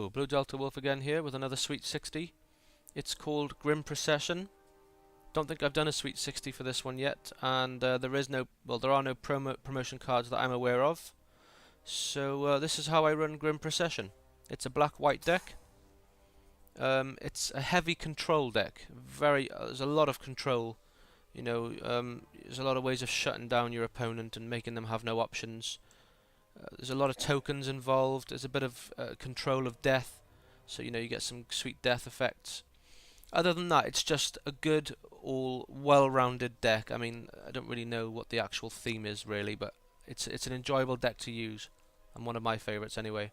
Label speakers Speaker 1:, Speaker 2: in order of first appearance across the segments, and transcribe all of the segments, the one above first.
Speaker 1: Hello, Blue Delta Wolf again here with another Sweet 60. It's called Grim Procession. Don't think I've done a Sweet 60 for this one yet, and there are no promotion cards that I'm aware of. So this is how I run Grim Procession. It's a black-white deck. It's a heavy control deck. There's a lot of control. You know, there's a lot of ways of shutting down your opponent and making them have no options. There's a lot of tokens involved. There's a bit of control of death, so you know you get some sweet death effects. Other than that, it's just a good, all well-rounded deck. I mean, I don't really know what the actual theme is really, but it's an enjoyable deck to use, and one of my favourites anyway.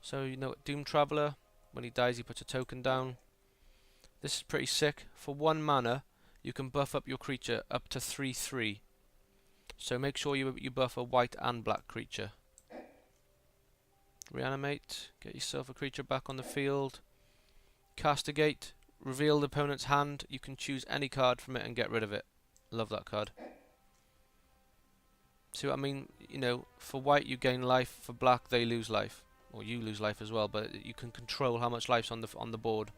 Speaker 1: So you know, Doom Traveller, when he dies, he puts a token down. This is pretty sick. For 1 mana, you can buff up your creature up to 3/3. So make sure you buff a white and black creature. Reanimate, get yourself a creature back on the field. Castigate, reveal the opponent's hand. You can choose any card from it and get rid of it. Love that card. See what I mean? You know, for white you gain life, for black they lose life. Or you lose life as well, but you can control how much life's on the board.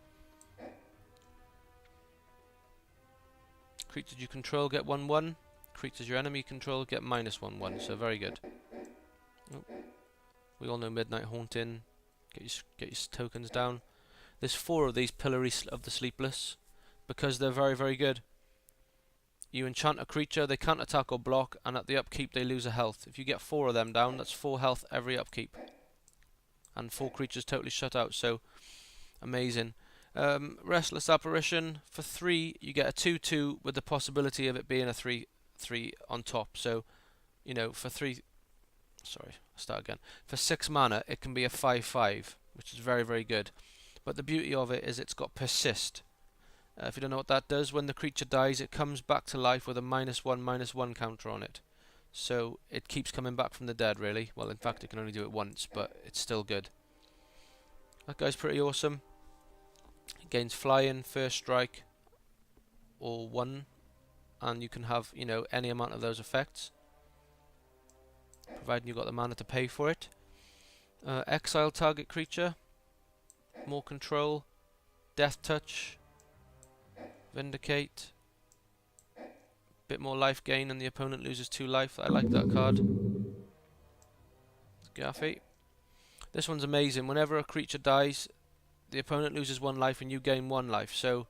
Speaker 1: Creatures you control get 1/1. Creatures your enemy control get -1/1, so very good. Oh. We all know Midnight Haunting. Get your tokens down. There's 4 of these Pillory of the Sleepless, because they're very, very good. You enchant a creature, they can't attack or block, and at the upkeep they lose a health. If you get 4 of them down, that's 4 health every upkeep. And 4 creatures totally shut out, so amazing. Restless Apparition, for 3 you get a 2/2 with the possibility of it being a 3/3 on top. So, you know, for 6 mana it can be a 5/5, which is very, very good. But the beauty of it is it's got Persist. If you don't know what that does, when the creature dies it comes back to life with a -1/-1 counter on it. So it keeps coming back from the dead really. Well, in fact it can only do it once, but it's still good. That guy's pretty awesome. It gains flying, first strike, or 1, and you can have, you know, any amount of those effects, providing you've got the mana to pay for it. Exile target creature, more control, death touch, vindicate, bit more life gain and the opponent loses 2 life. I like that card. Gaffy. This one's amazing. Whenever a creature dies, the opponent loses 1 life and you gain 1 life. So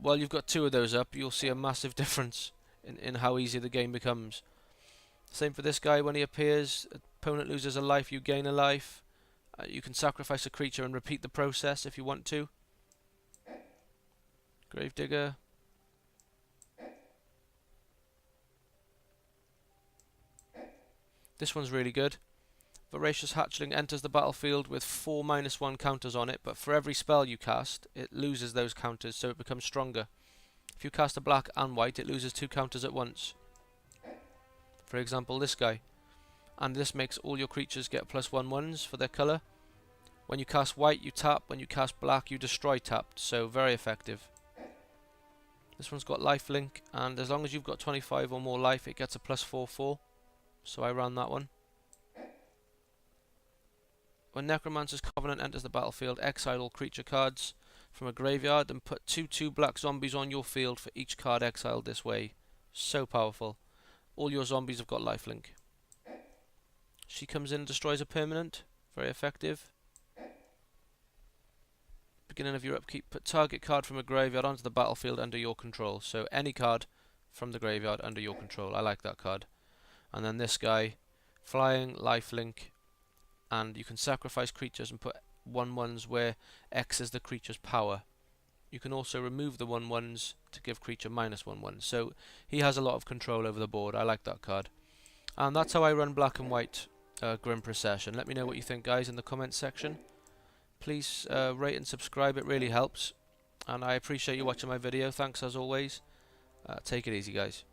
Speaker 1: while you've got 2 of those up, you'll see a massive difference in how easy the game becomes. Same for this guy. When he appears, opponent loses a life, you gain a life. You can sacrifice a creature and repeat the process if you want to. Gravedigger. This one's really good. Voracious Hatchling enters the battlefield with 4 -1 counters on it, but for every spell you cast, it loses those counters, so it becomes stronger. If you cast a black and white, it loses 2 counters at once. For example, this guy. And this makes all your creatures get +1/1s for their colour. When you cast white, you tap. When you cast black, you destroy tapped, so very effective. This one's got lifelink, and as long as you've got 25 or more life, it gets a +4/4. So I ran that one. When Necromancer's Covenant enters the battlefield, exile all creature cards from a graveyard and put 2/2 black zombies on your field for each card exiled this way. So powerful. All your zombies have got lifelink. She comes in and destroys a permanent. Very effective. Beginning of your upkeep, put target card from a graveyard onto the battlefield under your control. So any card from the graveyard under your control. I like that card. And then this guy, flying, lifelink. And you can sacrifice creatures and put 1/1s where X is the creature's power. You can also remove the 1/1s to give creature -1/1. So he has a lot of control over the board. I like that card. And that's how I run black and white Grim Procession. Let me know what you think, guys, in the comments section. Please rate and subscribe. It really helps. And I appreciate you watching my video. Thanks as always. Take it easy, guys.